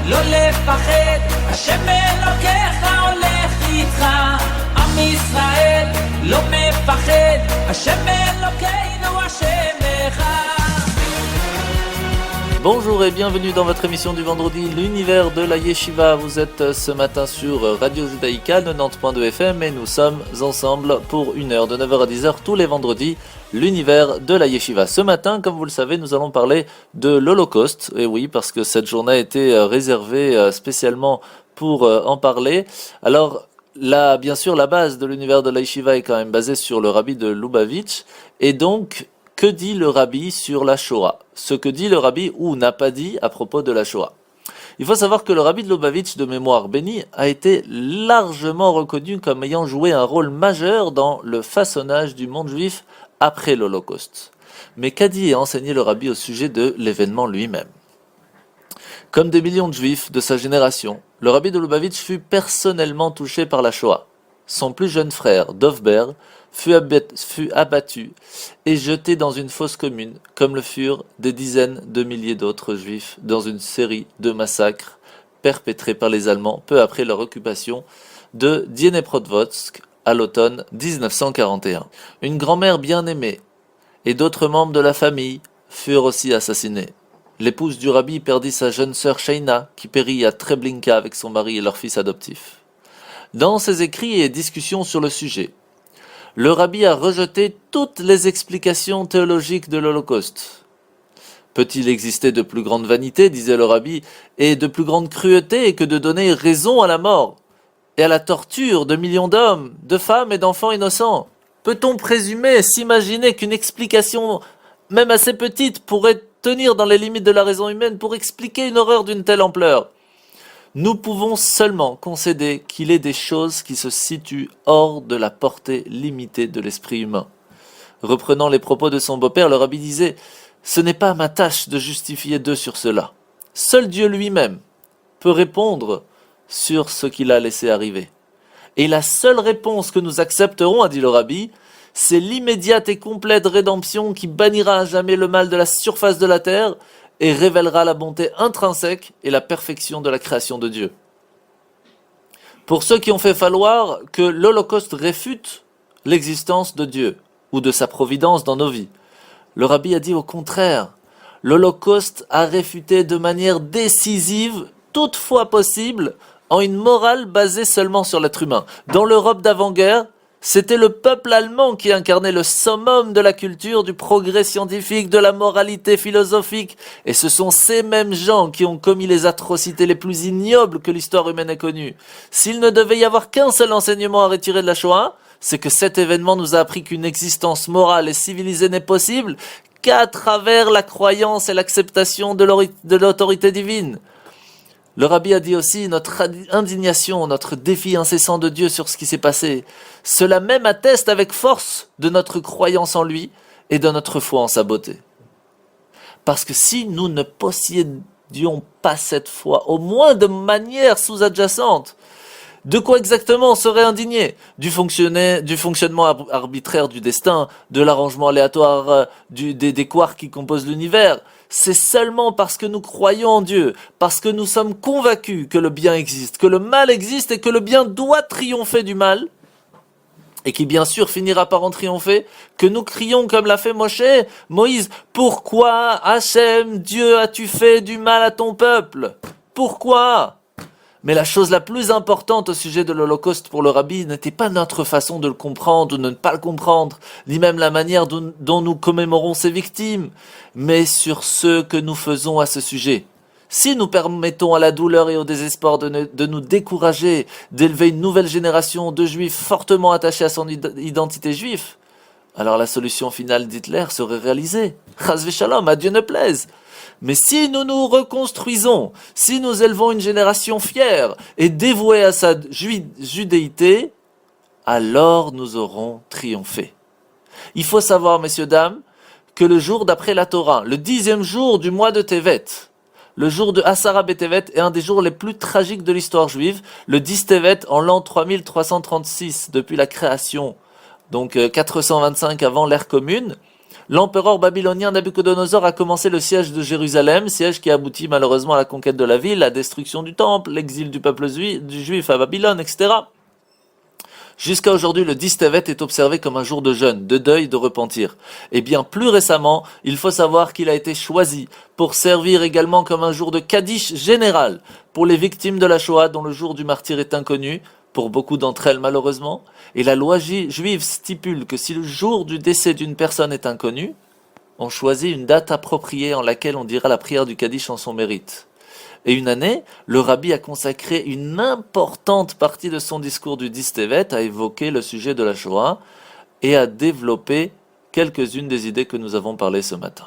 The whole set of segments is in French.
לא לפחד, השם אלוקיך הולך איתך. עם ישראל לא מפחד, השם אלוקינו השם אחד. Bonjour et bienvenue dans votre émission du vendredi, l'univers de la Yeshiva. Vous êtes ce matin sur Radio Judaïka 90.2 FM et nous sommes ensemble pour une heure de 9h à 10h tous les vendredis, l'univers de la Yeshiva. Ce matin, comme vous le savez, nous allons parler de l'Holocauste. Et oui, parce que cette journée a été réservée spécialement pour en parler. Alors, là, bien sûr, la base de l'univers de la Yeshiva est quand même basée sur le rabbi de Lubavitch. Et donc, que dit le rabbi sur la Shoah? Ce que dit le rabbi ou n'a pas dit à propos de la Shoah. Il faut savoir que le rabbi de Lubavitch, de mémoire bénie, a été largement reconnu comme ayant joué un rôle majeur dans le façonnage du monde juif après l'Holocauste. Mais qu'a dit et enseigné le rabbi au sujet de l'événement lui-même? Comme des millions de juifs de sa génération, le rabbi de Lubavitch fut personnellement touché par la Shoah. Son plus jeune frère, Dovber, fut abattu et jeté dans une fosse commune, comme le furent des dizaines de milliers d'autres juifs dans une série de massacres perpétrés par les Allemands peu après leur occupation de Dnieprodvotsk à l'automne 1941. Une grand-mère bien aimée et d'autres membres de la famille furent aussi assassinés. L'épouse du rabbi perdit sa jeune sœur Shaina, qui périt à Treblinka avec son mari et leur fils adoptif. Dans ses écrits et discussions sur le sujet, le rabbi a rejeté toutes les explications théologiques de l'Holocauste. Peut-il exister de plus grande vanité, disait le rabbi, et de plus grande cruauté que de donner raison à la mort et à la torture de millions d'hommes, de femmes et d'enfants innocents? Peut-on présumer, s'imaginer qu'une explication, même assez petite, pourrait tenir dans les limites de la raison humaine pour expliquer une horreur d'une telle ampleur? Nous pouvons seulement concéder qu'il est des choses qui se situent hors de la portée limitée de l'esprit humain. Reprenant les propos de son beau-père, le rabbi disait « Ce n'est pas ma tâche de justifier d'eux sur cela. Seul Dieu lui-même peut répondre sur ce qu'il a laissé arriver. Et la seule réponse que nous accepterons, a dit le rabbi, c'est l'immédiate et complète rédemption qui bannira à jamais le mal de la surface de la terre et révélera la bonté intrinsèque et la perfection de la création de Dieu. » Pour ceux qui ont fait valoir que l'Holocauste réfute l'existence de Dieu ou de sa providence dans nos vies, le rabbi a dit au contraire, l'Holocauste a réfuté de manière décisive toute foi possible en une morale basée seulement sur l'être humain. Dans l'Europe d'avant-guerre, c'était le peuple allemand qui incarnait le summum de la culture, du progrès scientifique, de la moralité philosophique. Et ce sont ces mêmes gens qui ont commis les atrocités les plus ignobles que l'histoire humaine ait connues. S'il ne devait y avoir qu'un seul enseignement à retirer de la Shoah, c'est que cet événement nous a appris qu'une existence morale et civilisée n'est possible qu'à travers la croyance et l'acceptation de l'autorité divine. Le rabbi a dit aussi notre indignation, notre défi incessant de Dieu sur ce qui s'est passé. Cela même atteste avec force de notre croyance en lui et de notre foi en sa beauté. Parce que si nous ne possédions pas cette foi, au moins de manière sous-adjacente, de quoi exactement on serait indigné? Du fonctionnement arbitraire du destin, de l'arrangement aléatoire des quarks qui composent l'univers. C'est seulement parce que nous croyons en Dieu, parce que nous sommes convaincus que le bien existe, que le mal existe et que le bien doit triompher du mal, et qui bien sûr finira par en triompher, que nous crions comme l'a fait Moïse, « Pourquoi, Hachem, Dieu, as-tu fait du mal à ton peuple? Pourquoi ?» Mais la chose la plus importante au sujet de l'Holocauste pour le rabbi n'était pas notre façon de le comprendre ou de ne pas le comprendre, ni même la manière dont nous commémorons ses victimes, mais sur ce que nous faisons à ce sujet. Si nous permettons à la douleur et au désespoir de nous décourager, d'élever une nouvelle génération de juifs fortement attachés à son identité juive, alors la solution finale d'Hitler serait réalisée. Chas v'shalom, à Dieu ne plaise. Mais si nous nous reconstruisons, si nous élevons une génération fière et dévouée à sa judéité, alors nous aurons triomphé. Il faut savoir, messieurs, dames, que le jour d'après la Torah, le 10e jour du mois de Tevet, le jour de Asara B'Tevet est un des jours les plus tragiques de l'histoire juive, le 10 Tevet en l'an 3336, depuis la création, donc 425 avant l'ère commune. L'empereur babylonien Nabuchodonosor a commencé le siège de Jérusalem, siège qui aboutit malheureusement à la conquête de la ville, la destruction du temple, l'exil du peuple juif à Babylone, etc. Jusqu'à aujourd'hui, le 10 Tevet est observé comme un jour de jeûne, de deuil, de repentir. Et bien plus récemment, il faut savoir qu'il a été choisi pour servir également comme un jour de Kaddish général pour les victimes de la Shoah dont le jour du martyre est inconnu, pour beaucoup d'entre elles malheureusement. Et la loi juive stipule que si le jour du décès d'une personne est inconnu, on choisit une date appropriée en laquelle on dira la prière du Kaddish en son mérite. Et une année, le rabbi a consacré une importante partie de son discours du 10 Tevet à évoquer le sujet de la Shoah et à développer quelques-unes des idées que nous avons parlé ce matin.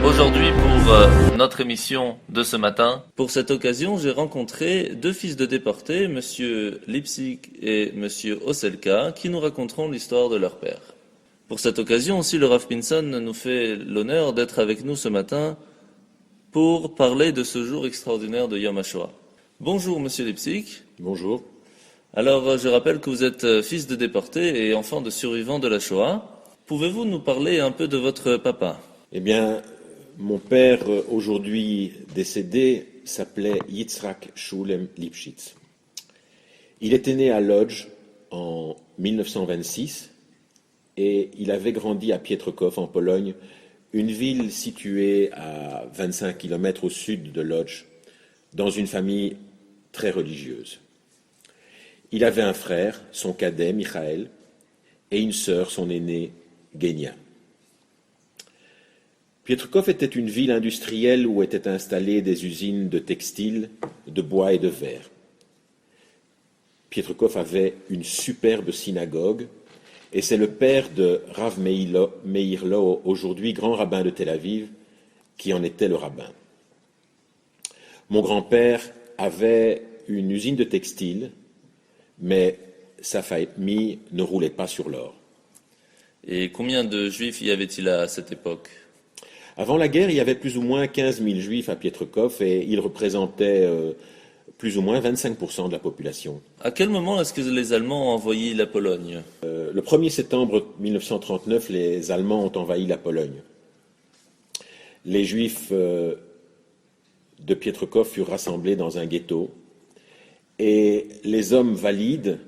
Aujourd'hui pour notre émission de ce matin. Pour cette occasion, j'ai rencontré deux fils de déportés, Monsieur Lipsik et Monsieur Oselka, qui nous raconteront l'histoire de leur père. Pour cette occasion aussi, le Rav Pinson nous fait l'honneur d'être avec nous ce matin pour parler de ce jour extraordinaire de Yom HaShoah. Bonjour Monsieur Lipsik. Bonjour. Alors, je rappelle que vous êtes fils de déportés et enfant de survivants de la Shoah. Pouvez-vous nous parler un peu de votre papa ? Eh bien, mon père, aujourd'hui décédé, s'appelait Yitzhak Shulem Lipschitz. Il était né à Lodz en 1926 et il avait grandi à Pietrków en Pologne, une ville située à 25 km au sud de Lodz, dans une famille très religieuse. Il avait un frère, son cadet, Michael, et une sœur, son aînée, Genia. Pietrków était une ville industrielle où étaient installées des usines de textiles, de bois et de verre. Pietrków avait une superbe synagogue et c'est le père de Rav Meir Lo, aujourd'hui grand rabbin de Tel Aviv, qui en était le rabbin. Mon grand-père avait une usine de textiles, mais sa famille ne roulait pas sur l'or. Et combien de juifs y avait-il à cette époque ? Avant la guerre, il y avait plus ou moins 15 000 juifs à Pietrków et ils représentaient plus ou moins 25% de la population. À quel moment est-ce que les Allemands ont envahi la Pologne ? Le 1er septembre 1939, les Allemands ont envahi la Pologne. Les juifs de Pietrków furent rassemblés dans un ghetto et les hommes valides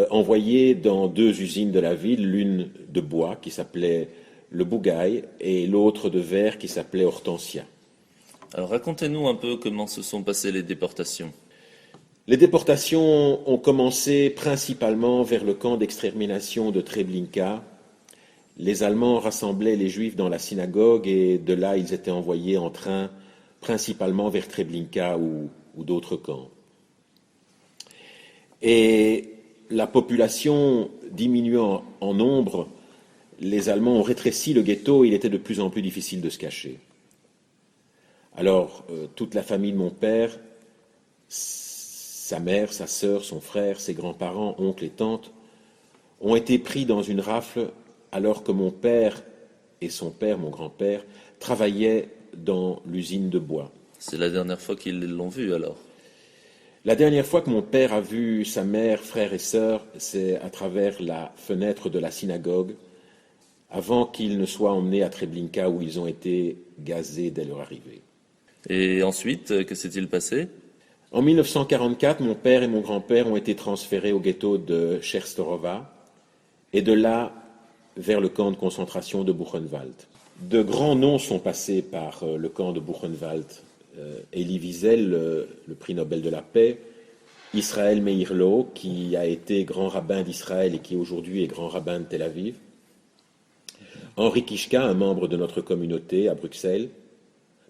envoyés dans deux usines de la ville, l'une de bois qui s'appelait le Bougaï et l'autre de verre qui s'appelait Hortensia. Alors racontez-nous un peu comment se sont passées les déportations. Les déportations ont commencé principalement vers le camp d'extermination de Treblinka. Les Allemands rassemblaient les Juifs dans la synagogue et de là ils étaient envoyés en train principalement vers Treblinka ou d'autres camps. Et la population diminuant en nombre, les Allemands ont rétréci le ghetto et il était de plus en plus difficile de se cacher. Alors, toute la famille de mon père, sa mère, sa sœur, son frère, ses grands-parents, oncles et tantes, ont été pris dans une rafle alors que mon père et son père, mon grand-père, travaillaient dans l'usine de bois. C'est la dernière fois qu'ils l'ont vu alors ? La dernière fois que mon père a vu sa mère, frère et sœur, c'est à travers la fenêtre de la synagogue, avant qu'ils ne soient emmenés à Treblinka où ils ont été gazés dès leur arrivée. Et ensuite, que s'est-il passé ? En 1944, mon père et mon grand-père ont été transférés au ghetto de Cherstorova et de là vers le camp de concentration de Buchenwald. De grands noms sont passés par le camp de Buchenwald. Elie Wiesel, le prix Nobel de la paix, Israël Meir Lo, qui a été grand rabbin d'Israël et qui aujourd'hui est grand rabbin de Tel Aviv, Henri Kishka, un membre de notre communauté à Bruxelles,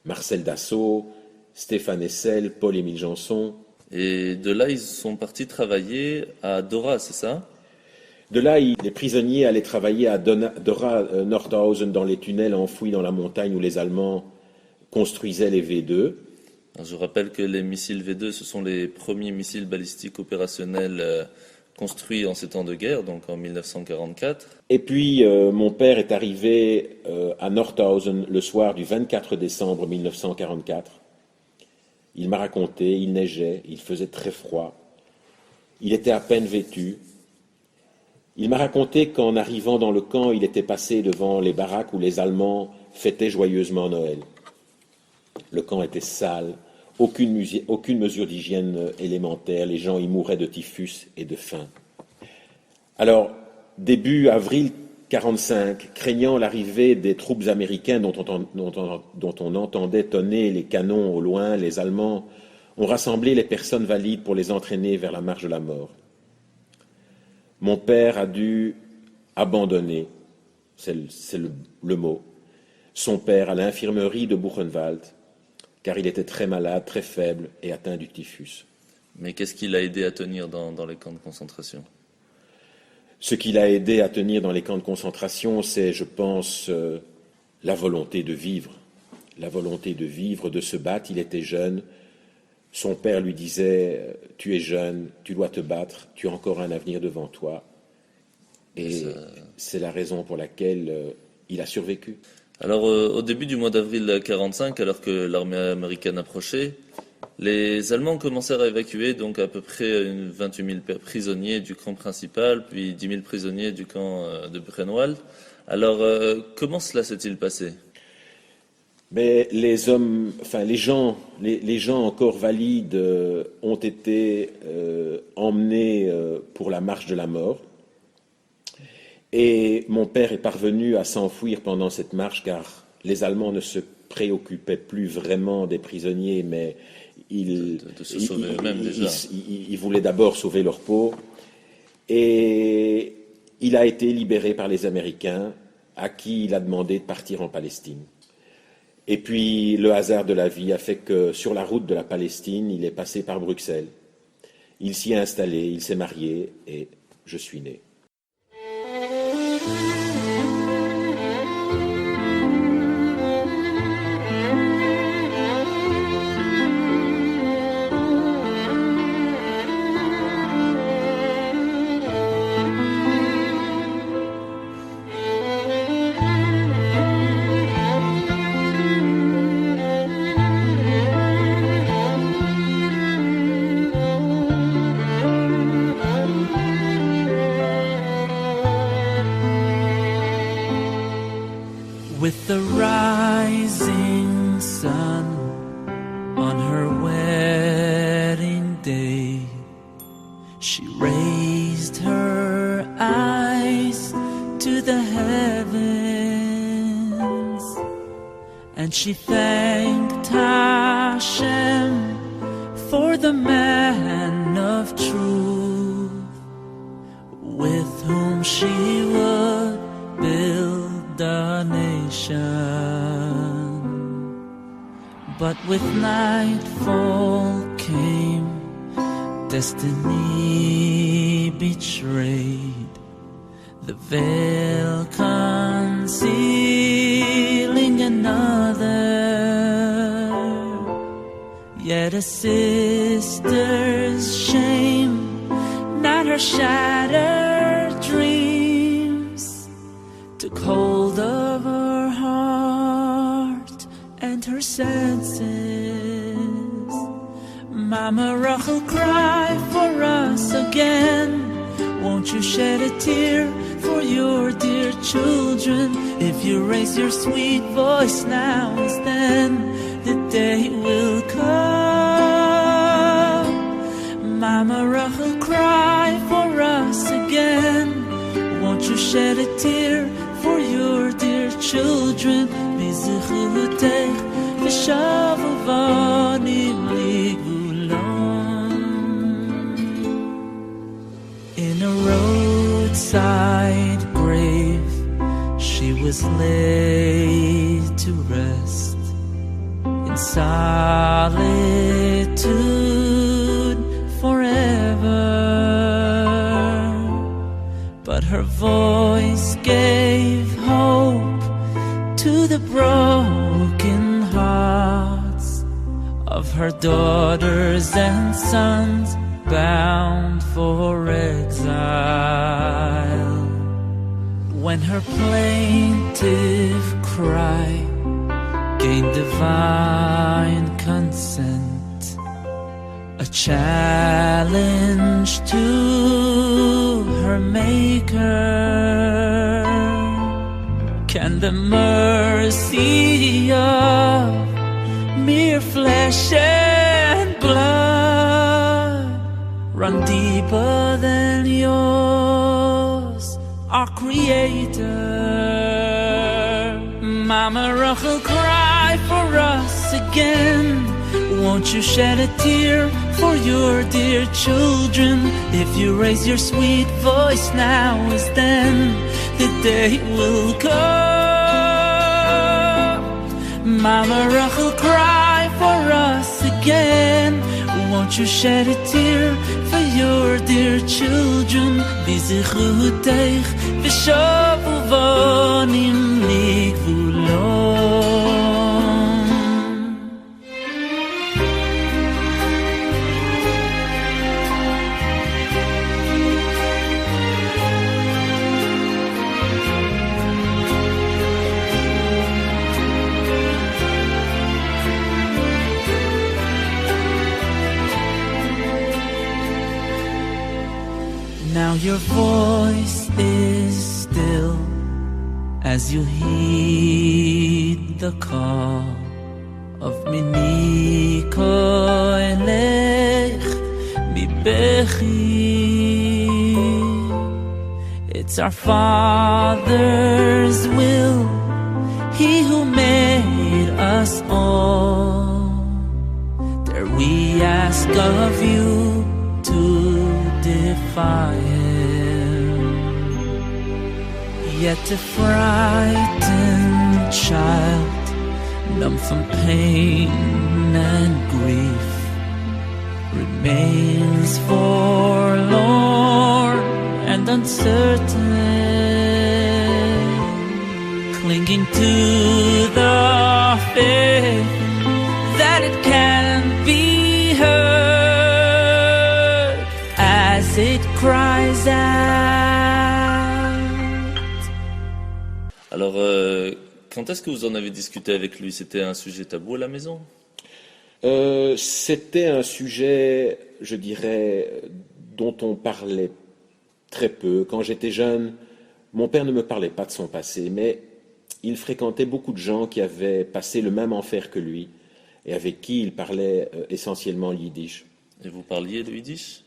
Marcel Dassault, Stéphane Hessel, Paul-Émile Janson. Et de là, ils sont partis travailler à Dora, c'est ça ? De là, les prisonniers allaient travailler à Dora Nordhausen dans les tunnels enfouis dans la montagne où les Allemands construisaient les V2. Alors, je rappelle que les missiles V2, ce sont les premiers missiles balistiques opérationnels construit en ces temps de guerre, donc en 1944. Et puis, mon père est arrivé à Nordhausen le soir du 24 décembre 1944. Il m'a raconté, il neigeait, il faisait très froid, il était à peine vêtu. Il m'a raconté qu'en arrivant dans le camp, il était passé devant les baraques où les Allemands fêtaient joyeusement Noël. Le camp était sale, aucune mesure d'hygiène élémentaire, les gens y mouraient de typhus et de faim. Alors, début avril 1945, craignant l'arrivée des troupes américaines dont on entendait tonner les canons au loin, les Allemands ont rassemblé les personnes valides pour les entraîner vers la marche de la mort. Mon père a dû abandonner, c'est le mot, son père à l'infirmerie de Buchenwald, car il était très malade, très faible et atteint du typhus. Mais qu'est-ce qui l'a aidé à tenir dans les camps de concentration ? Ce qui l'a aidé à tenir dans les camps de concentration, c'est, je pense, la volonté de vivre. La volonté de vivre, de se battre. Il était jeune. Son père lui disait « Tu es jeune, tu dois te battre, tu as encore un avenir devant toi. » Et c'est la raison pour laquelle il a survécu. Alors, au début du mois d'avril 1945, alors que l'armée américaine approchait, les Allemands commencèrent à évacuer donc à peu près 28 000 prisonniers du camp principal, puis 10 000 prisonniers du camp de Buchenwald. Alors, comment cela s'est-il passé ? Mais les gens encore valides ont été emmenés pour la marche de la mort. Et mon père est parvenu à s'enfuir pendant cette marche car les Allemands ne se préoccupaient plus vraiment des prisonniers, mais ils voulaient d'abord sauver leur peau. Et il a été libéré par les Américains, à qui il a demandé de partir en Palestine. Et puis le hasard de la vie a fait que sur la route de la Palestine, il est passé par Bruxelles. Il s'y est installé, il s'est marié et je suis né. With the rising sun on her wedding day, she raised her eyes to the heavens, and she thanked Hashem for the man of truth, with whom she would build the nation. But with nightfall came destiny betrayed, the veil concealing another. Yet a sister's shame, not her shattered dreams, took hold of her heart and her senses. Mama Rachel, cry for us again. Won't you shed a tear for your dear children? If you raise your sweet voice now as then, the day will come. Mama Rachel, cry for us again. Won't you shed a tear for your dear children? Bizichutech v'shavavanim ligulon. In a roadside grave, she was laid to rest in solitude forever. But her voice gave hope to the broken hearts of her daughters and sons bound for exile. When her plaintive cry gained divine consent, a challenge to her maker. Can the mercy of mere flesh and blood run deeper than yours, our Creator? Mama Rachel, cry for us again. Won't you shed a tear for your dear children? If you raise your sweet voice, now is then the day will come. Mama Rachel, cry for us again. Won't you shed a tear for your dear children? B'zichutech v'shovu vonim ligvulon. Now your voice is still as you heed the call of Miniko Elech Mibechi. It's our Father's will, He who made us all. Dare we ask of you to defy him, yet a frightened child, numb from pain and grief, remains forlorn and uncertain, clinging to the faith that it can be heard as it cries out. Alors, quand est-ce que vous en avez discuté avec lui? C'était un sujet tabou à la maison? C'était un sujet, je dirais, dont on parlait très peu. Quand j'étais jeune, mon père ne me parlait pas de son passé, mais il fréquentait beaucoup de gens qui avaient passé le même enfer que lui et avec qui il parlait essentiellement le yiddish. Et vous parliez le yiddish?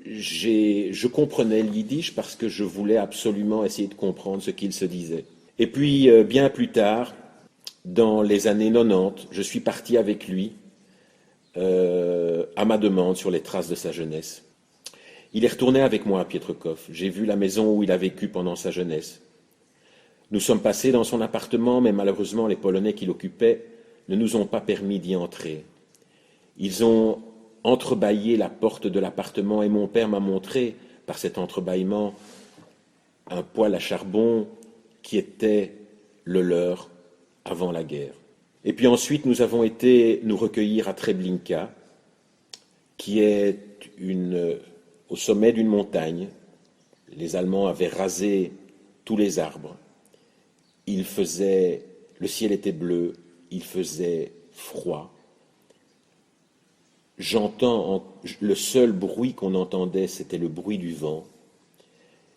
Je comprenais le yiddish parce que je voulais absolument essayer de comprendre ce qu'il se disait. Et puis, bien plus tard, dans les années 90, je suis parti avec lui à ma demande sur les traces de sa jeunesse. Il est retourné avec moi à Pietrkov. J'ai vu la maison où il a vécu pendant sa jeunesse. Nous sommes passés dans son appartement, mais malheureusement, les Polonais qui l'occupaient ne nous ont pas permis d'y entrer. Ils ont entrebâillé la porte de l'appartement et mon père m'a montré, par cet entrebâillement, un poêle à charbon qui était le leur avant la guerre. Et puis ensuite, nous avons été nous recueillir à Treblinka, qui est au sommet d'une montagne. Les Allemands avaient rasé tous les arbres. Le ciel était bleu, il faisait froid. Le seul bruit qu'on entendait, c'était le bruit du vent.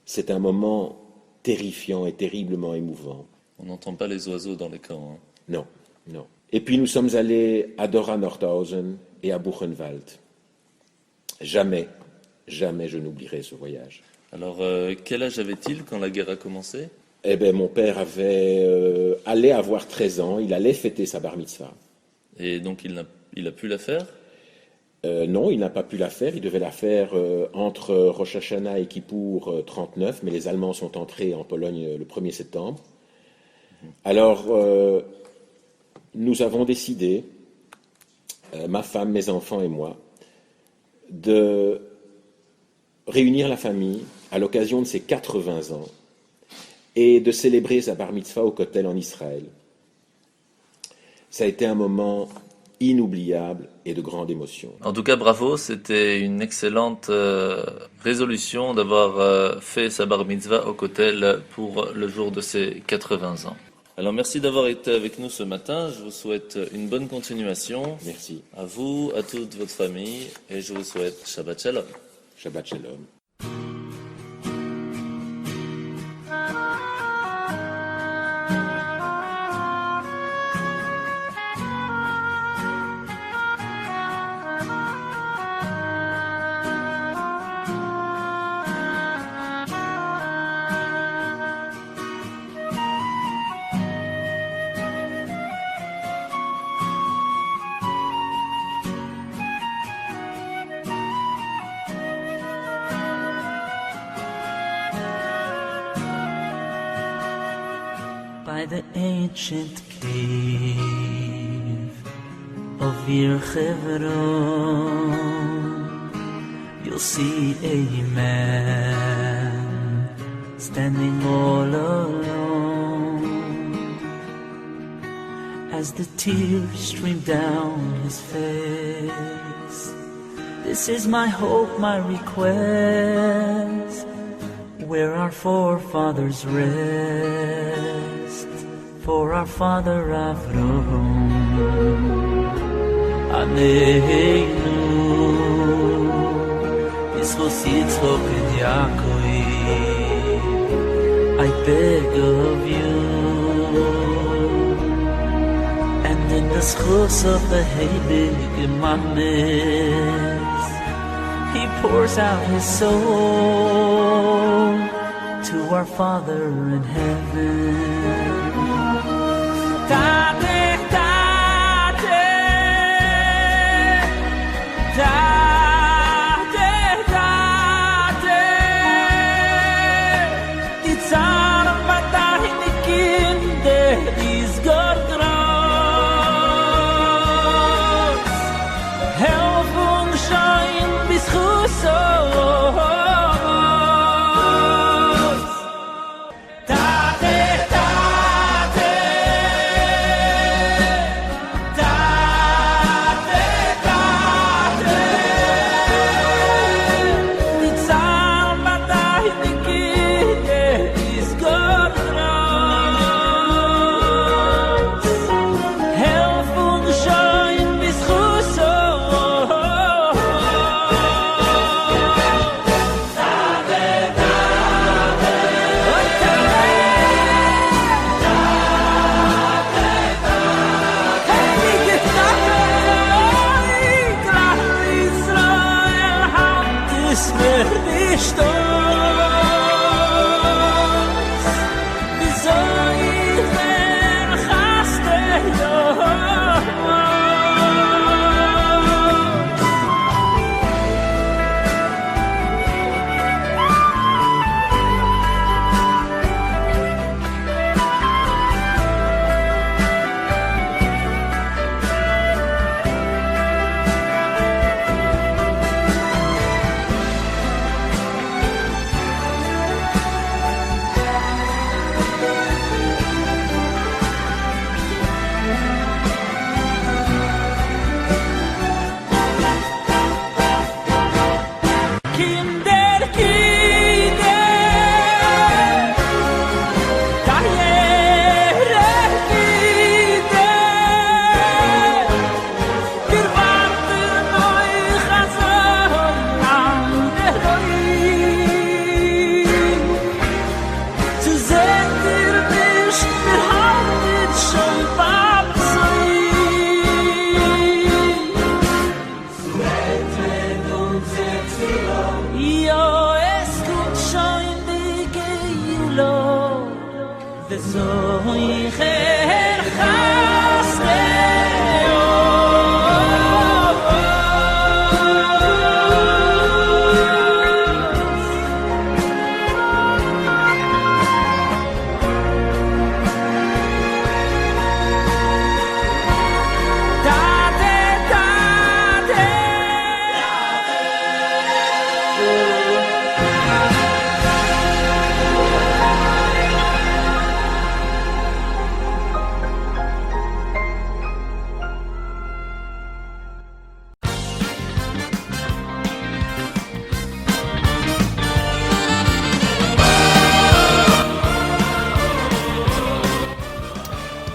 C'est un moment terrifiant et terriblement émouvant. On n'entend pas les oiseaux dans les camps. Hein. Non, non. Et puis nous sommes allés à Dora-Nordhausen et à Buchenwald. Jamais je n'oublierai ce voyage. Alors, quel âge avait-il quand la guerre a commencé? Eh bien, mon père allait avoir 13 ans, il allait fêter sa bar mitzvah. Et donc, il a pu la faire? Non, il n'a pas pu la faire. Il devait la faire entre Rosh Hashanah et Kippour 39, mais les Allemands sont entrés en Pologne le 1er septembre. Alors, nous avons décidé, ma femme, mes enfants et moi, de réunir la famille à l'occasion de ses 80 ans et de célébrer sa bar mitzvah au Kotel en Israël. Ça a été un moment inoubliable et de grande émotion. En tout cas, bravo, c'était une excellente résolution d'avoir fait sa bar mitzvah au Kotel pour le jour de ses 80 ans. Alors merci d'avoir été avec nous ce matin, je vous souhaite une bonne continuation. Merci. À vous, à toute votre famille, et je vous souhaite Shabbat Shalom. Shabbat Shalom. By the ancient cave of Ir Chevron, you'll see a man standing all alone as the tears stream down his face. This is my hope, my request, where our forefathers rest, for our father Avraham. Aneinu, Yisros Yitzchok and Yaakov, I beg of you, and in the schus of the Heilig Imamis, he pours out his soul to our Father in heaven. Tate, tate, tate, tate, die Zahlen bei deinen Kindern ist Gott groß. Helf uns schein bis Chussos.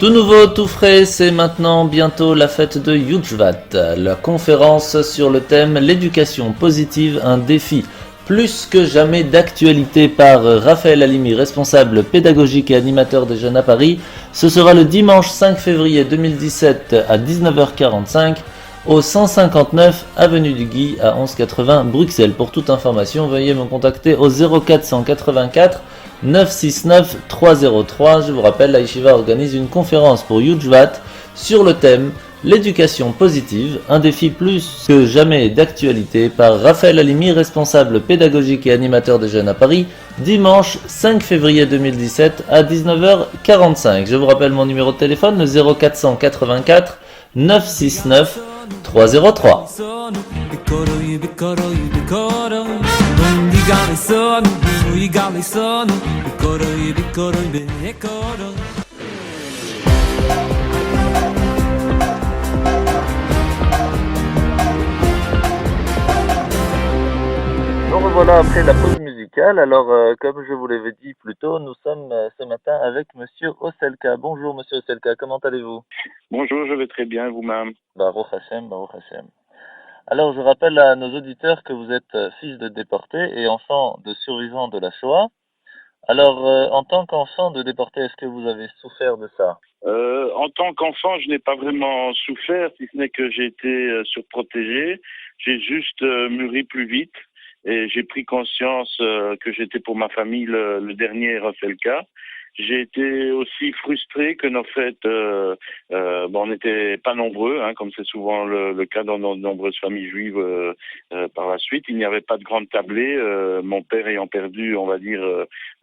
Tout nouveau, tout frais, c'est maintenant bientôt la fête de Yujvat, la conférence sur le thème l'éducation positive, un défi plus que jamais d'actualité par Raphaël Halimi, responsable pédagogique et animateur des jeunes à Paris. Ce sera le dimanche 5 février 2017 à 19h45 au 159 avenue du Guy à 1180 Bruxelles. Pour toute information, veuillez me contacter au 0484 969 303. Je vous rappelle, la Yeshiva organise une conférence pour Yujvat sur le thème l'éducation positive, un défi plus que jamais d'actualité par Raphaël Halimi, responsable pédagogique et animateur des jeunes à Paris, dimanche 5 février 2017 à 19h45. Je vous rappelle mon numéro de téléphone, le 0484 969 303. Nous revoilà après la pause musicale. Alors, comme je vous l'avais dit plus tôt, nous sommes ce matin avec Monsieur Oselka. Bonjour Monsieur Oselka, comment allez-vous? Bonjour, je vais très bien, vous-même. Baruch Hashem, Baruch Hashem. Alors, je rappelle à nos auditeurs que vous êtes fils de déportés et enfant de survivants de la Shoah. Alors, en tant qu'enfant de déportés, est-ce que vous avez souffert de ça? En tant qu'enfant, je n'ai pas vraiment souffert, si ce n'est que j'ai été surprotégé. J'ai juste mûri plus vite et j'ai pris conscience que j'étais pour ma famille le dernier Rafelka. J'ai été aussi frustré que nos fêtes, on n'était pas nombreux, hein, comme c'est souvent le cas dans de nombreuses familles juives par la suite. Il n'y avait pas de grande tablée. Mon père ayant perdu, on va dire,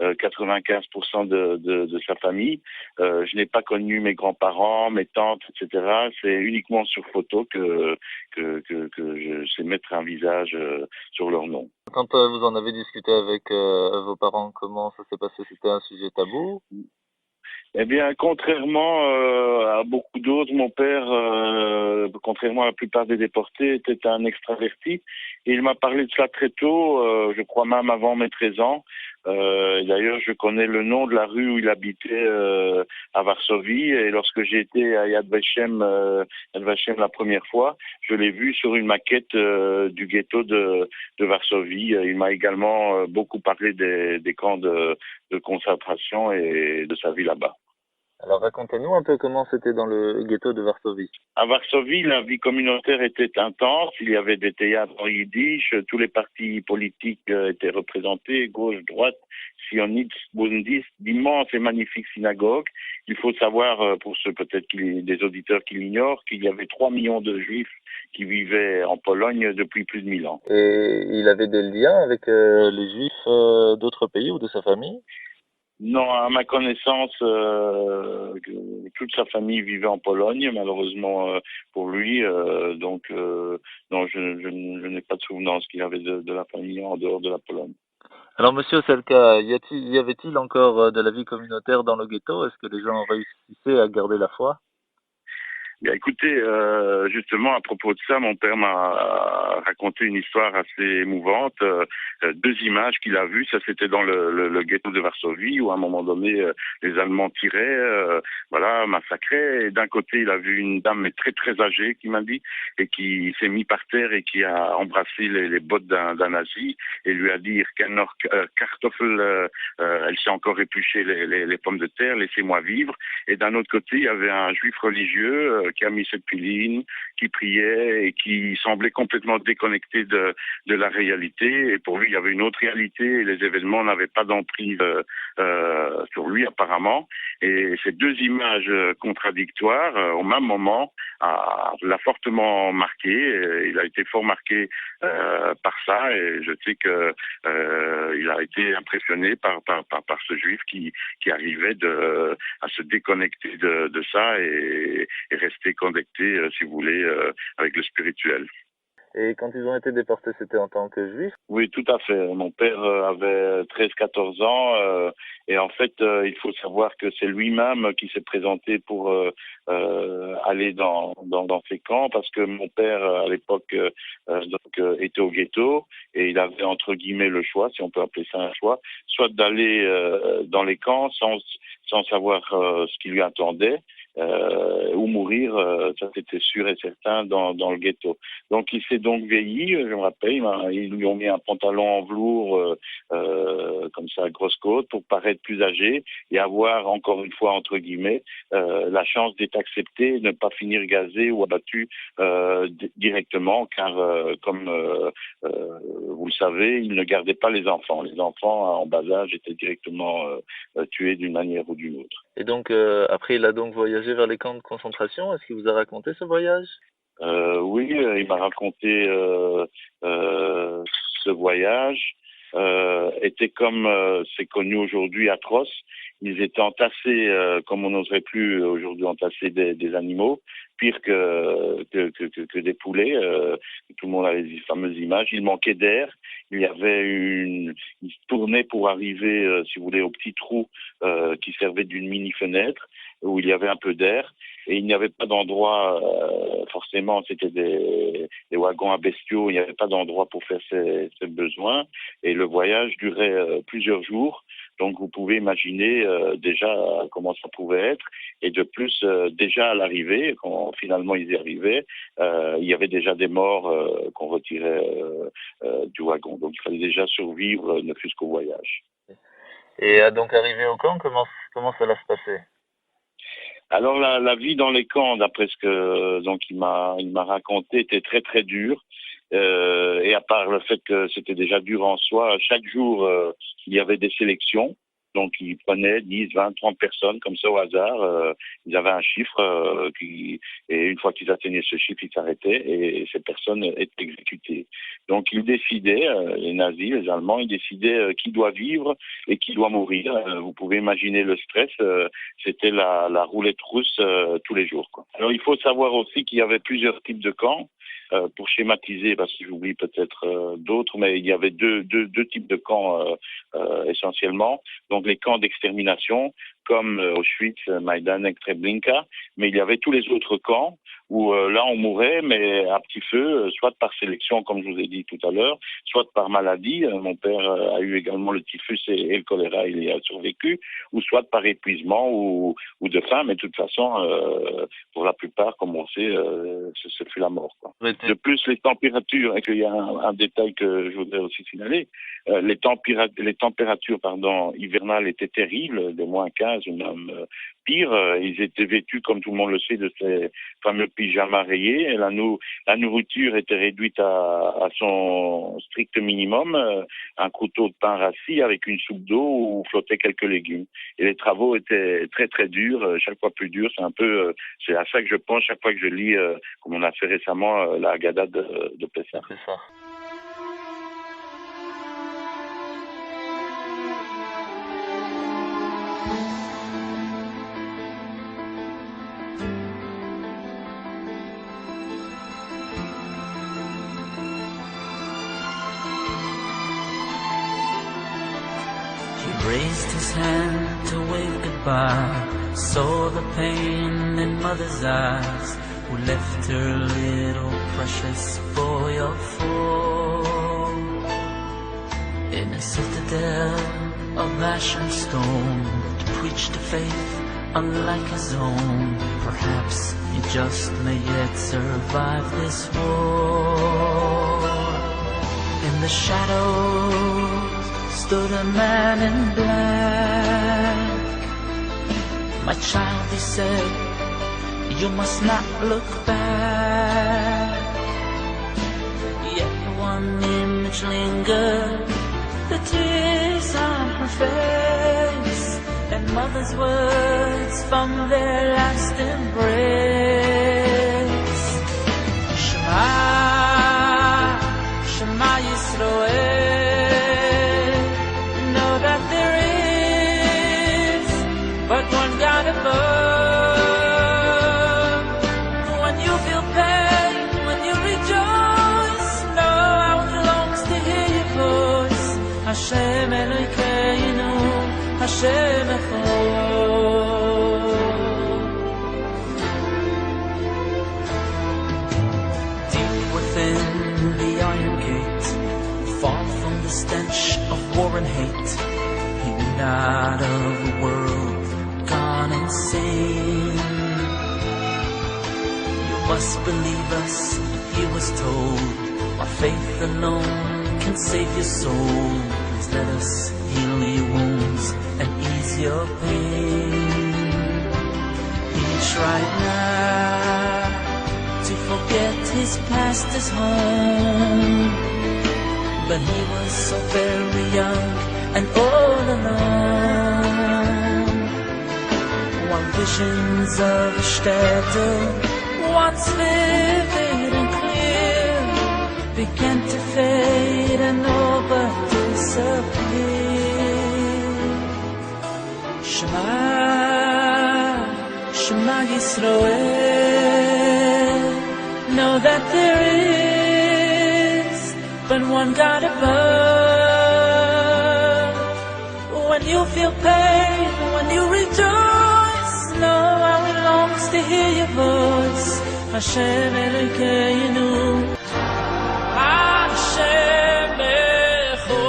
95% de sa famille. Je n'ai pas connu mes grands-parents, mes tantes, etc. C'est uniquement sur photo que je sais mettre un visage sur leur nom. Quand vous en avez discuté avec vos parents, comment ça s'est passé? C'était un sujet tabou? Eh bien, contrairement à beaucoup d'autres, mon père, contrairement à la plupart des déportés, était un extraverti. Et il m'a parlé de cela très tôt, je crois même avant mes 13 ans. D'ailleurs, je connais le nom de la rue où il habitait à Varsovie. Et lorsque j'ai été à Yad Vashem la première fois, je l'ai vu sur une maquette du ghetto de Varsovie. Il m'a également beaucoup parlé des camps de concentration et de sa vie là-bas. Alors racontez-nous un peu comment c'était dans le ghetto de Varsovie. À Varsovie, la vie communautaire était intense. Il y avait des théâtres en yiddish. Tous les partis politiques étaient représentés, gauche, droite, sionistes, bundistes, d'immenses et magnifiques synagogues. Il faut savoir, pour ceux peut-être des auditeurs qui l'ignorent, qu'il y avait 3 millions de juifs qui vivaient en Pologne depuis plus de 1000 ans. Et il avait des liens avec les juifs d'autres pays ou de sa famille? Non, à ma connaissance, toute sa famille vivait en Pologne, malheureusement pour lui. Non, je n'ai pas de souvenance qu'il avait de la famille en dehors de la Pologne. Alors, Monsieur Selka, y avait-il encore de la vie communautaire dans le ghetto? Est-ce que les gens réussissaient à garder la foi? Bien, écoutez, justement, à propos de ça, mon père m'a raconté une histoire assez émouvante. 2 images qu'il a vues, ça c'était dans le ghetto de Varsovie, où à un moment donné, les Allemands tiraient, massacraient. Et d'un côté, il a vu une dame mais très très âgée, qui m'a dit, et qui s'est mis par terre et qui a embrassé les bottes d'un nazi et lui a dit Kartoffel, elle sait encore éplucher les pommes de terre, laissez-moi vivre. Et d'un autre côté, il y avait un juif religieux qui a mis cette piline, qui priait et qui semblait complètement déconnecté de la réalité. Et pour lui, il y avait une autre réalité et les événements n'avaient pas d'emprise sur lui apparemment. Et ces 2 images contradictoires, au même moment, l'a fortement marqué. Il a été fort marqué par ça et je sais que il a été impressionné par ce juif qui arrivait à se déconnecter de ça et rester connecté, si vous voulez, avec le spirituel. Et quand ils ont été déportés, c'était en tant que juifs? Oui, tout à fait. Mon père avait 13-14 ans et en fait, il faut savoir que c'est lui-même qui s'est présenté pour aller dans ces camps parce que mon père, à l'époque, était au ghetto et il avait entre guillemets le choix, si on peut appeler ça un choix, soit d'aller dans les camps sans savoir ce qui lui attendait, ou mourir, ça c'était sûr et certain dans le ghetto. Donc il s'est donc vieilli, je me rappelle, ils lui ont mis un pantalon en velours comme ça, grosse côte, pour paraître plus âgé et avoir, encore une fois, entre guillemets, la chance d'être accepté et ne pas finir gazé ou abattu directement, car comme vous le savez, il ne gardait pas les enfants. Les enfants en bas âge étaient directement tués d'une manière ou d'une autre. Et donc, après, il a donc voyagé vers les camps de concentration. Est-ce qu'il vous a raconté ce voyage? Oui, il m'a raconté ce voyage. Était comme c'est connu aujourd'hui atroce. Ils étaient entassés comme on n'oserait plus aujourd'hui entasser des animaux, pire que des poulets. Tout le monde avait les fameuses images. Il manquait d'air. Il y avait ils tournaient pour arriver, si vous voulez, au petit trou qui servait d'une mini fenêtre où il y avait un peu d'air. Et il n'y avait pas d'endroit, forcément, c'était des wagons à bestiaux, il n'y avait pas d'endroit pour faire ses besoins. Et le voyage durait plusieurs jours. Donc vous pouvez imaginer déjà comment ça pouvait être. Et de plus, déjà à l'arrivée, quand finalement ils y arrivaient, il y avait déjà des morts qu'on retirait du wagon. Donc il fallait déjà survivre, ne fût-ce qu'au voyage. Et donc arrivé au camp, comment ça va se passer? Alors la vie dans les camps, d'après ce que donc il m'a raconté, était très très dure. Et à part le fait que c'était déjà dur en soi, chaque jour il y avait des sélections. Donc ils prenaient 10, 20, 30 personnes comme ça au hasard. Ils avaient un chiffre et une fois qu'ils atteignaient ce chiffre, ils s'arrêtaient et ces personnes étaient exécutées. Donc ils décidaient, les nazis, les Allemands, ils décidaient qui doit vivre et qui doit mourir. Vous pouvez imaginer le stress. C'était la roulette russe tous les jours, quoi. Alors il faut savoir aussi qu'il y avait plusieurs types de camps. Pour schématiser, parce que j'oublie peut-être d'autres, mais il y avait deux types de camps essentiellement. Donc les camps d'extermination, comme Auschwitz, Majdanek, Treblinka, mais il y avait tous les autres camps où là on mourait, mais à petit feu, soit par sélection, comme je vous ai dit tout à l'heure, soit par maladie. Mon père a eu également le typhus et le choléra, il y a survécu, ou soit par épuisement ou de faim, mais de toute façon, pour la plupart, comme on sait, ce fut la mort, quoi. De plus, les températures, et qu'il y a un détail que je voudrais aussi signaler, les températures hivernales étaient terribles, de moins 15 ou même pire. Ils étaient vêtus, comme tout le monde le sait, de ces fameux pyjamas rayés. Et la nourriture était réduite à son strict minimum, un couteau de pain rassis avec une soupe d'eau où flottaient quelques légumes. Et les travaux étaient très très durs, chaque fois plus durs. C'est à ça que je pense chaque fois que je lis, comme on a fait récemment, la Haggadah de Pessah. C'est ça. Raised his hand to wave goodbye, saw the pain in mother's eyes, who left her little precious boy of 4 in a citadel of ash and stone, to preach the faith unlike his own. Perhaps he just may yet survive this war. In the shadows stood a man in black. My child, he said, you must not look back. Yet one image lingered, the tears on her face, and mother's words from their last embrace. Shema, Shema Yisroel. But one God above. When you feel pain, when you rejoice, know how it longs to hear your voice. Hashem Elokeinu, Hashem Echad. Deep within the iron gate, far from the stench of war and hate, he knew not of a world gone insane. must believe us, he was told, by faith alone can save your soul. Please let us heal your wounds and ease your pain. He tried not to forget his past, his home, but he was so very young and all alone. While visions of a Städte, once vivid and clear, began to fade and all but disappear. Shema, Shema Yisroel, know that there is but one God above. When you feel pain, when you rejoice, know how it longs to hear your voice. Hashem Elokeinu, Hashem Echad.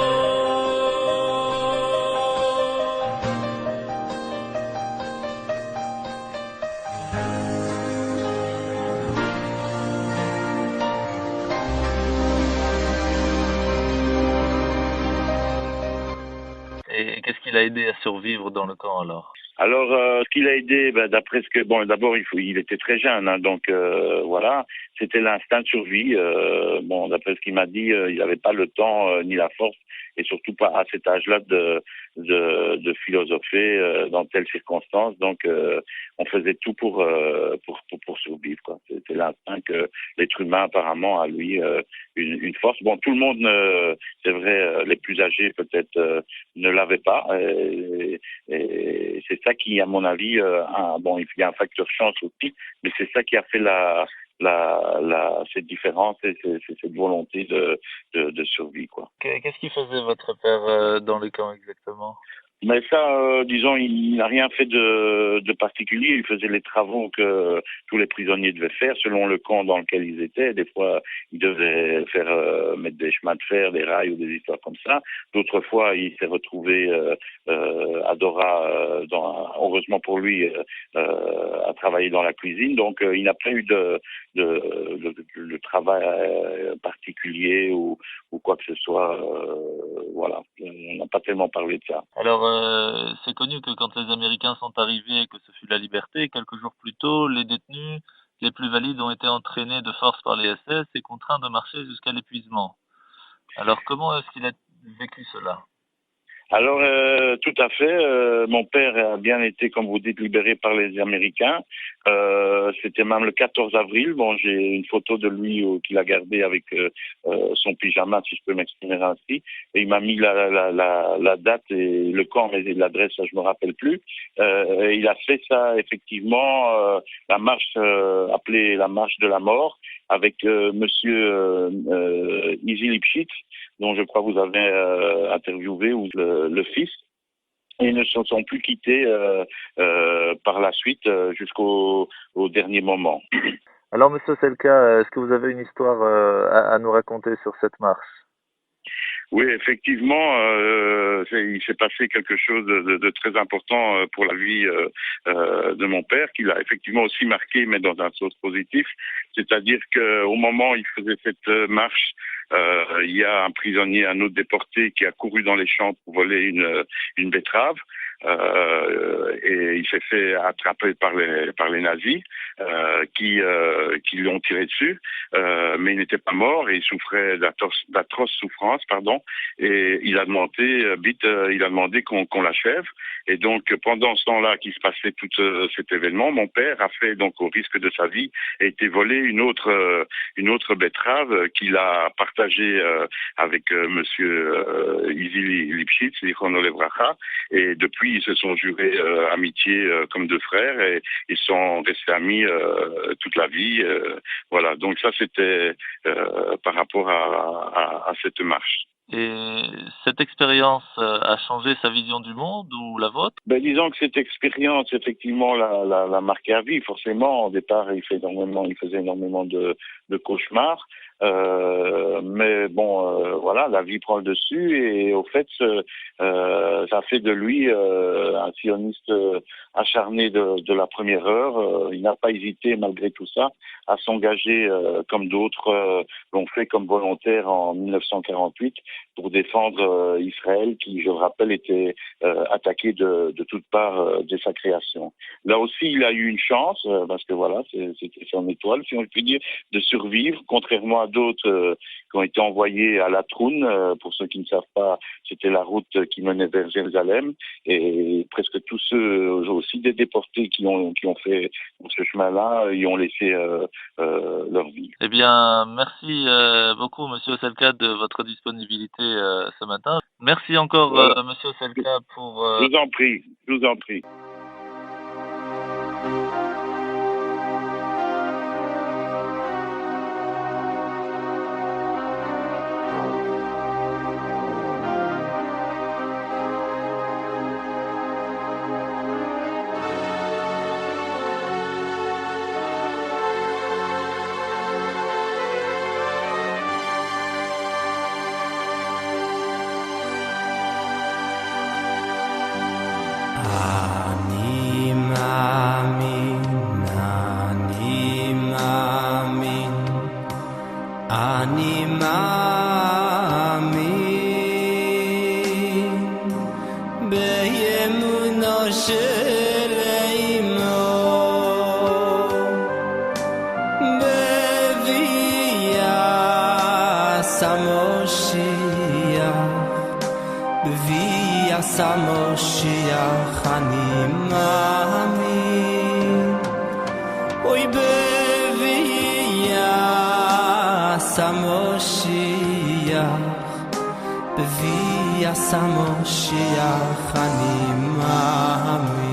Et qu'est-ce qui l'a aidé à survivre dans le camp alors? Alors, ce qui l'a aidé, d'après ce que, bon, d'abord, il était très jeune, hein, donc voilà, c'était l'instinct de survie. Bon, d'après ce qu'il m'a dit, il n'avait pas le temps ni la force, et surtout pas à cet âge-là de philosopher dans telles circonstances. Donc, on faisait tout pour survivre, quoi. C'était l'instinct que l'être humain apparemment a lui une force. Bon, tout le monde, c'est vrai, les plus âgés peut-être ne l'avaient pas. Et c'est ça qui, à mon avis, bon, il y a un facteur chance aussi, mais c'est ça qui a fait cette différence et cette volonté de survie, quoi. Qu'est-ce qui faisait votre père dans le camp exactement? Mais ça, disons, il n'a rien fait de particulier. Il faisait les travaux que tous les prisonniers devaient faire selon le camp dans lequel ils étaient. Des fois, il devait mettre des chemins de fer, des rails ou des histoires comme ça. D'autres fois, il s'est retrouvé à Dora, heureusement pour lui, à travailler dans la cuisine. Donc, il n'a pas eu de travail particulier ou quoi que ce soit. Voilà, on n'a pas tellement parlé de ça. Alors, c'est connu que quand les Américains sont arrivés et que ce fut la liberté, quelques jours plus tôt, les détenus les plus valides ont été entraînés de force par les SS et contraints de marcher jusqu'à l'épuisement. Alors, comment est-ce qu'il a vécu cela? Alors, tout à fait. Mon père a bien été, comme vous dites, libéré par les Américains. C'était même le 14 avril. Bon, j'ai une photo de lui qu'il a gardée avec son pyjama, si je peux m'exprimer ainsi. Et il m'a mis la date et le camp, mais l'adresse, ça, je me rappelle plus. Et il a fait ça, effectivement, la marche appelée la marche de la mort, avec monsieur Izzy Lipschitz, dont je crois vous avez interviewé, ou le fils, et ils ne se sont plus quittés par la suite jusqu'au dernier moment. Alors, monsieur Selka, est-ce que vous avez une histoire à nous raconter sur cette marche? Oui, effectivement, il s'est passé quelque chose de très important pour la vie de mon père, qui l'a effectivement aussi marqué, mais dans un sens positif. C'est-à-dire qu'au moment où il faisait cette marche, il y a un prisonnier, un autre déporté, qui a couru dans les champs pour voler une betterave. Et il s'est fait attraper par les nazis qui lui ont tiré dessus, mais il n'était pas mort et il souffrait d'atroces souffrances, pardon. Et il a demandé qu'on l'achève. Et donc pendant ce temps-là qui se passait tout cet événement, mon père a fait, donc au risque de sa vie, a été volé une autre betterave qu'il a partagée avec monsieur Izzy Lipschitz, Zichrono Livracha, et depuis ils se sont jurés amitié comme deux frères et ils sont restés amis toute la vie. Voilà, donc ça c'était par rapport à cette marche. Et cette expérience a changé sa vision du monde ou la vôtre? Disons que cette expérience, effectivement, l'a marqué à vie. Forcément, au départ, il faisait énormément de cauchemars. Mais bon, voilà, la vie prend le dessus et au fait, ça fait de lui un sioniste acharné de la première heure. Il n'a pas hésité, malgré tout ça, à s'engager comme d'autres l'ont fait comme volontaire en 1948 pour défendre Israël, qui, je le rappelle, était attaqué de toutes parts dès sa création. Là aussi, il a eu une chance, parce que voilà, c'était son étoile, si on peut dire, de survivre, contrairement à d'autres qui ont été envoyés à la Troune. Pour ceux qui ne savent pas, c'était la route qui menait vers Jérusalem, et presque tous ceux aussi des déportés qui ont fait ce chemin-là, y ont laissé leur vie. Eh bien, merci beaucoup, Monsieur Oselka, de votre disponibilité ce matin. Merci encore, Voilà. Monsieur Oselka, pour... Je vous en prie, je vous en prie. אני מאמין באמונו של אמו בביאת המשיח בביאת המשיח אני מאמין אוי המשיח בביאת המשיח אני מאמין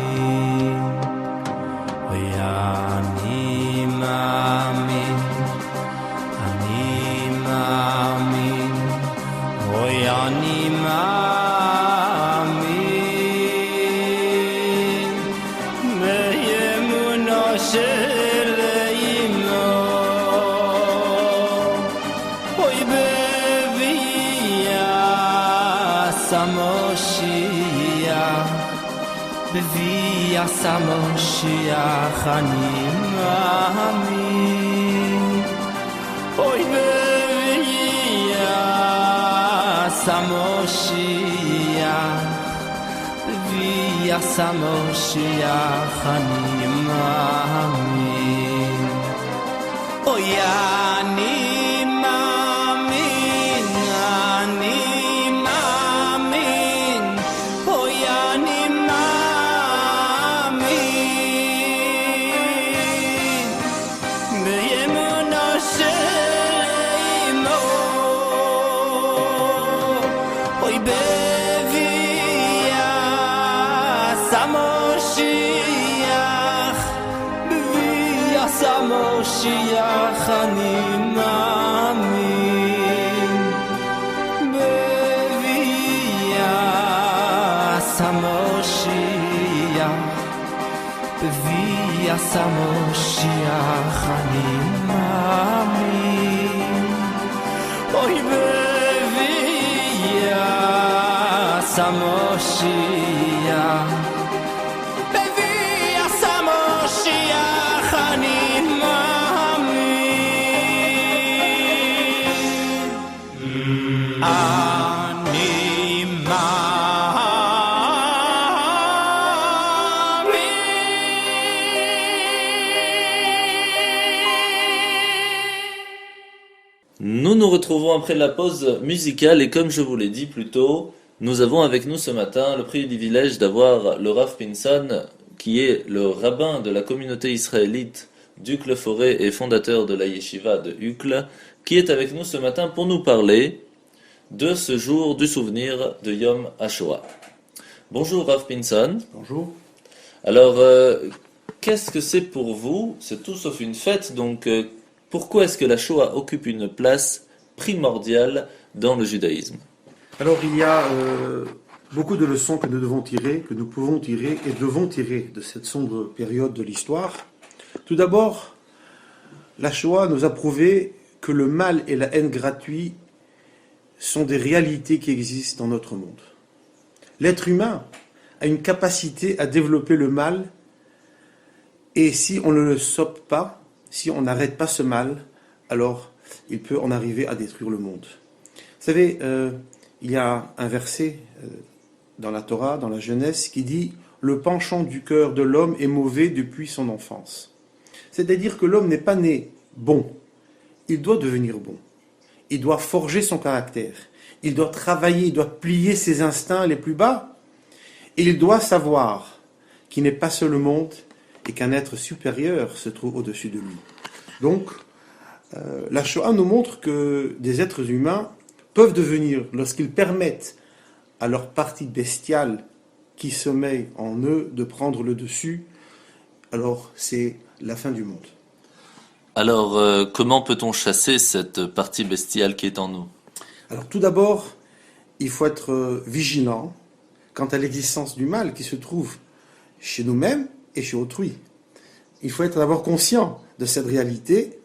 אוי אני מאמין אוי אני מאמין באמונו של המשיח בביאת המשיח אני מאמין אוי בביאת המשיח בביאת המשיח אני מאמין אוי אני המשיח אני מאמין בביאת המשיח בביאת המשיח אני מאמין אוי בביאת המשיח בביאת המשיח אני Nous nous retrouvons après la pause musicale et comme je vous l'ai dit plus tôt, nous avons avec nous ce matin le privilège d'avoir le Rav Pinson, qui est le rabbin de la communauté israélite d'Uccle-Forêt et fondateur de la yeshiva de Uccle, qui est avec nous ce matin pour nous parler de ce jour du souvenir de Yom HaShoah. Bonjour Rav Pinson. Bonjour. Alors, qu'est-ce que c'est pour vous? C'est tout sauf une fête, donc pourquoi est-ce que la Shoah occupe une place primordiale dans le judaïsme? Alors il y a beaucoup de leçons que nous devons tirer, que nous pouvons tirer et devons tirer de cette sombre période de l'histoire. Tout d'abord, la Shoah nous a prouvé que le mal et la haine gratuits sont des réalités qui existent dans notre monde. L'être humain a une capacité à développer le mal, et si on ne le stoppe pas, si on n'arrête pas ce mal, alors il peut en arriver à détruire le monde. Vous savez, il y a un verset dans la Torah, dans la Genèse, qui dit « Le penchant du cœur de l'homme est mauvais depuis son enfance ». C'est-à-dire que l'homme n'est pas né bon, il doit devenir bon. Il doit forger son caractère, il doit travailler, il doit plier ses instincts les plus bas, et il doit savoir qu'il n'est pas seul au monde et qu'un être supérieur se trouve au-dessus de lui. Donc, la Shoah nous montre que des êtres humains peuvent devenir, lorsqu'ils permettent à leur partie bestiale qui sommeille en eux de prendre le dessus, alors c'est la fin du monde. Alors, comment peut-on chasser cette partie bestiale qui est en nous? Alors tout d'abord, il faut être vigilant quant à l'existence du mal qui se trouve chez nous-mêmes et chez autrui. Il faut être d'abord conscient de cette réalité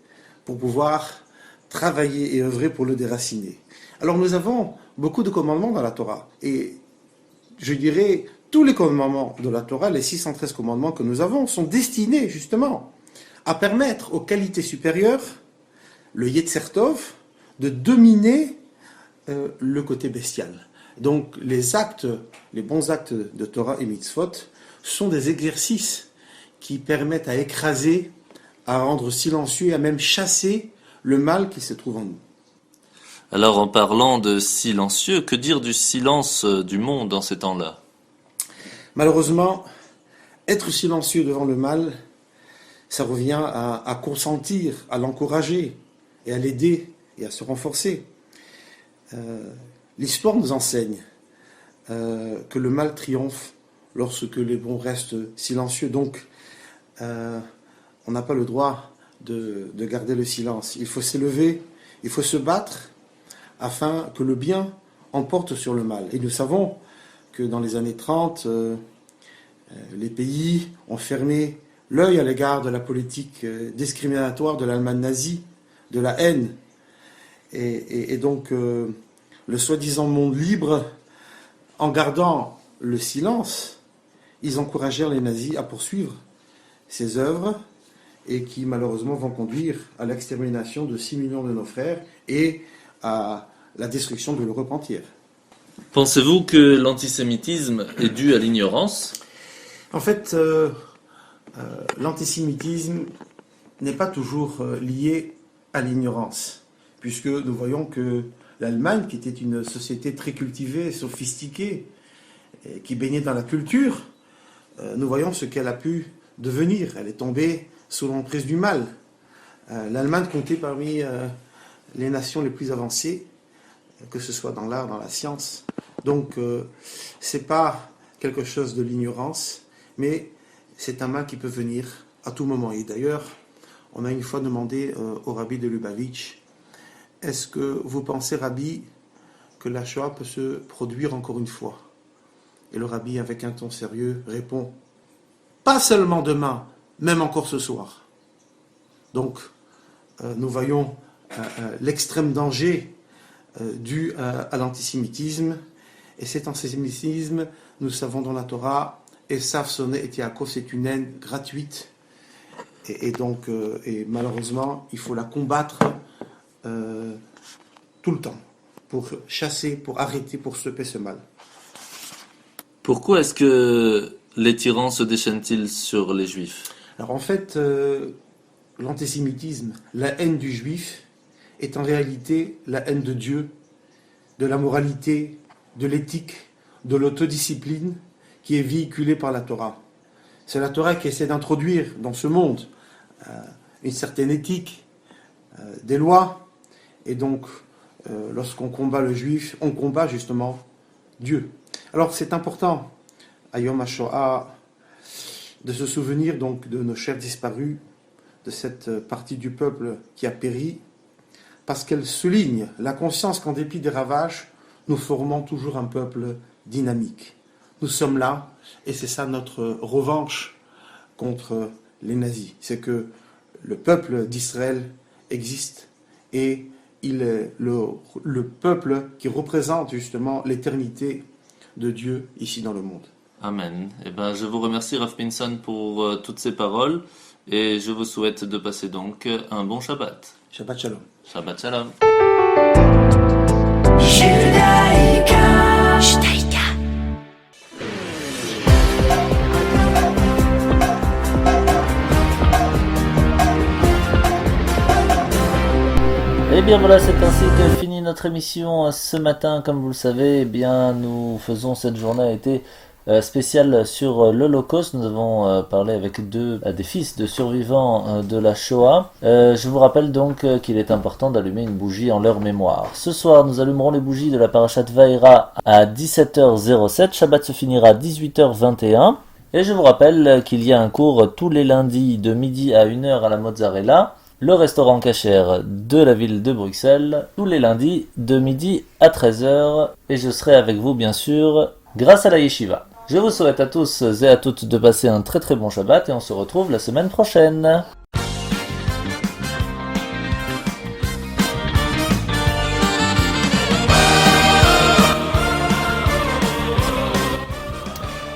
pour pouvoir travailler et œuvrer pour le déraciner. Alors nous avons beaucoup de commandements dans la Torah, et je dirais tous les commandements de la Torah, les 613 commandements que nous avons, sont destinés justement à permettre aux qualités supérieures, le Yetzer Tov, de dominer le côté bestial. Donc les actes, les bons actes de Torah et Mitzvot sont des exercices qui permettent à écraser, à rendre silencieux et à même chasser le mal qui se trouve en nous. Alors, en parlant de silencieux, que dire du silence du monde dans ces temps-là? Malheureusement, être silencieux devant le mal, ça revient à consentir, à l'encourager et à l'aider et à se renforcer. L'histoire nous enseigne que le mal triomphe lorsque les bons restent silencieux. Donc, on n'a pas le droit de garder le silence. Il faut s'élever, il faut se battre afin que le bien emporte sur le mal. Et nous savons que dans les années 30, les pays ont fermé l'œil à l'égard de la politique discriminatoire de l'Allemagne nazie, de la haine. Et donc, le soi-disant monde libre, en gardant le silence, ils encouragèrent les nazis à poursuivre ces œuvres et qui malheureusement vont conduire à l'extermination de 6 millions de nos frères et à la destruction de l'Europe entière. Pensez-vous que l'antisémitisme est dû à l'ignorance? En fait, l'antisémitisme n'est pas toujours lié à l'ignorance, puisque nous voyons que l'Allemagne, qui était une société très cultivée, sophistiquée, qui baignait dans la culture, nous voyons ce qu'elle a pu devenir. Elle est tombée sous l'emprise du mal. L'Allemagne comptait parmi les nations les plus avancées, que ce soit dans l'art, dans la science. Donc, c'est pas quelque chose de l'ignorance, mais c'est un mal qui peut venir à tout moment. Et d'ailleurs, on a une fois demandé au rabbi de Lubavitch, est-ce que vous pensez, rabbi, que la Shoah peut se produire encore une fois? Et le rabbi, avec un ton sérieux, répond, pas seulement demain, même encore ce soir. Donc, nous voyons l'extrême danger dû à l'antisémitisme. Et cet antisémitisme, nous savons dans la Torah, Esav sonné et Yaakov, c'est une haine gratuite. Et donc, et malheureusement, il faut la combattre tout le temps, pour chasser, pour arrêter, pour stopper ce mal. Pourquoi est-ce que les tyrans se déchaînent-ils sur les juifs? Alors en fait, l'antisémitisme, la haine du juif, est en réalité la haine de Dieu, de la moralité, de l'éthique, de l'autodiscipline qui est véhiculée par la Torah. C'est la Torah qui essaie d'introduire dans ce monde une certaine éthique, des lois, et donc lorsqu'on combat le juif, on combat justement Dieu. Alors c'est important, à Yom HaShoah, de se souvenir donc de nos chers disparus, de cette partie du peuple qui a péri, parce qu'elle souligne la conscience qu'en dépit des ravages, nous formons toujours un peuple dynamique. Nous sommes là, et c'est ça notre revanche contre les nazis. C'est que le peuple d'Israël existe, et il est le peuple qui représente justement l'éternité de Dieu ici dans le monde. Amen. Eh ben, je vous remercie, Rav Pinson, pour toutes ces paroles et je vous souhaite de passer donc un bon Shabbat. Shabbat Shalom. Shabbat Shalom. Et bien voilà, c'est ainsi que finit notre émission ce matin. Comme vous le savez, eh bien nous faisons cette journée a été spéciale sur l'Holocauste. Nous avons parlé avec des fils de survivants de la Shoah. Je vous rappelle donc qu'il est important d'allumer une bougie en leur mémoire. Ce soir, nous allumerons les bougies de la Parashat Vaïra à 17h07. Shabbat se finira à 18h21. Et je vous rappelle qu'il y a un cours tous les lundis de midi à 1h à la Mozzarella, le restaurant cachère de la ville de Bruxelles, tous les lundis de midi à 13h. Et je serai avec vous bien sûr grâce à la Yeshiva. Je vous souhaite à tous et à toutes de passer un très très bon Shabbat et on se retrouve la semaine prochaine.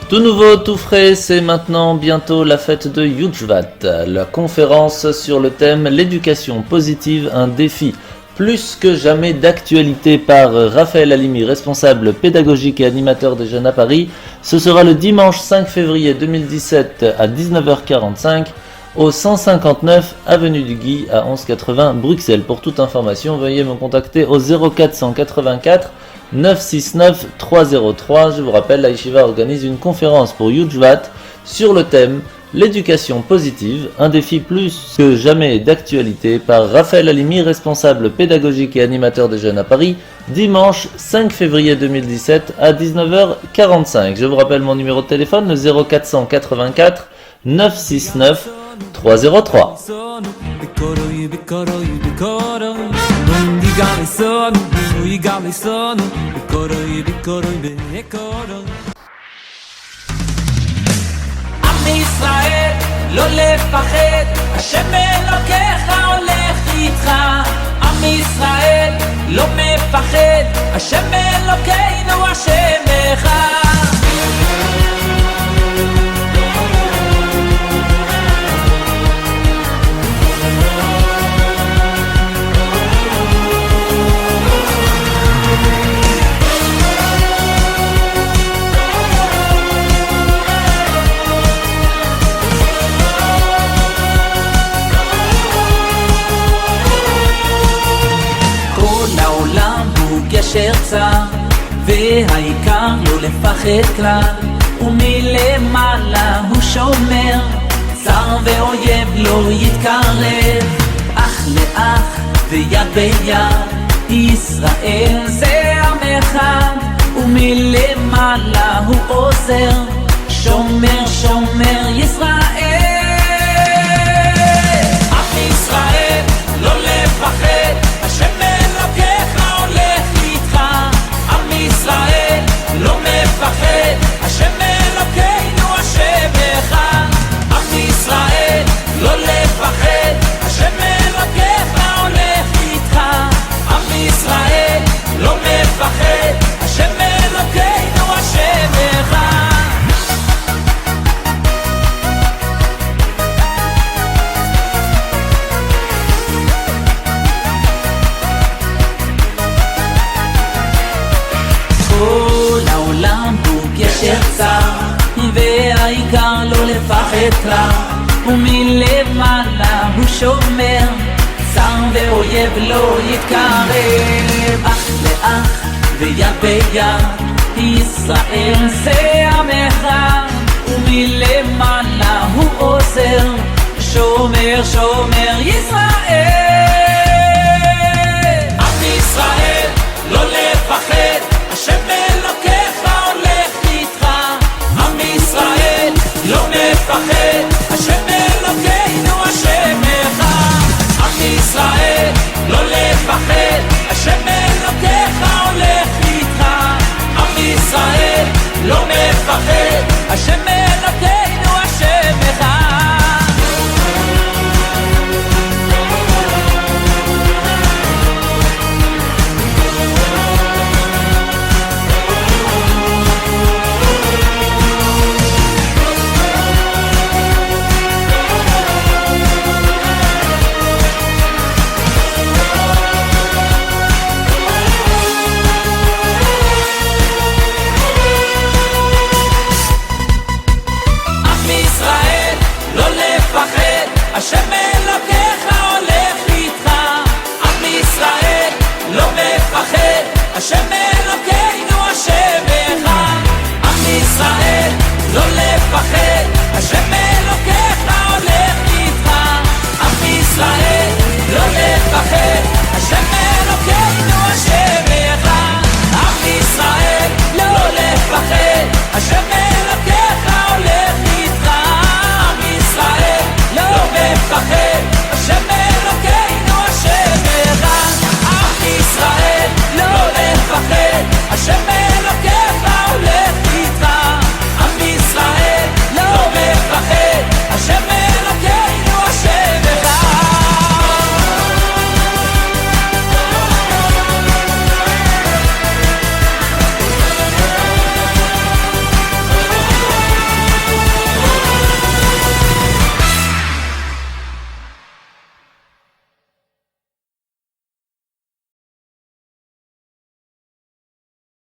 Tout nouveau, tout frais, c'est maintenant bientôt la fête de Yudjvat, la conférence sur le thème l'éducation positive, un défi plus que jamais d'actualité par Raphaël Halimi, responsable pédagogique et animateur des jeunes à Paris. Ce sera le dimanche 5 février 2017 à 19h45 au 159 avenue du Guy à 1180 Bruxelles. Pour toute information, veuillez me contacter au 0484 969 303. Je vous rappelle, la Yeshiva organise une conférence pour Yudjvat sur le thème l'éducation positive, un défi plus que jamais d'actualité par Raphaël Halimi, responsable pédagogique et animateur des jeunes à Paris, dimanche 5 février 2017 à 19h45. Je vous rappelle mon numéro de téléphone, le 0484 969 303. ישראל, לא לפחד, השם אלוקיך הולך איתך. עם ישראל, לא מפחד, השם אלוקינו השם אחד. גשר צר, והעיקר לא לפחד כלל, ומלמעלה הוא שומר, צר ואויב לא יתקרב, אח לאח ויד ביד, ישראל זה עם אחד, ומלמעלה הוא עוזר, שומר שומר ישראל. עם ישראל לא לפחד, השם אלוקיך הולך איתך. עם ישראל לא מפחד, השם אלוקינו השם אחד. עם ישראל לא לפחד, השם אלוקיך הולך איתך. עם ישראל לא מפחד, השם אלוקינו השם אחד. כל העולם הוא גשר צר, והעיקר לא לפחד כלל, ומלמעלה הוא שומר, צר ואויב לא יתקרב, אח לאח ויד ביד, ישראל זה עם אחד, ומלמעלה הוא עוזר, שומר שומר ישראל. עם ישראל לא לפחד, השם אלוקיך הולך איתך. עם ישראל לא מפחד, השם אלוקינו השם אחד. עם ישראל לא לפחד, השם אלוקיך הולך איתך. עם ישראל לא מפחד, השם אלוקינו השם אחד. Hashem Elokeinu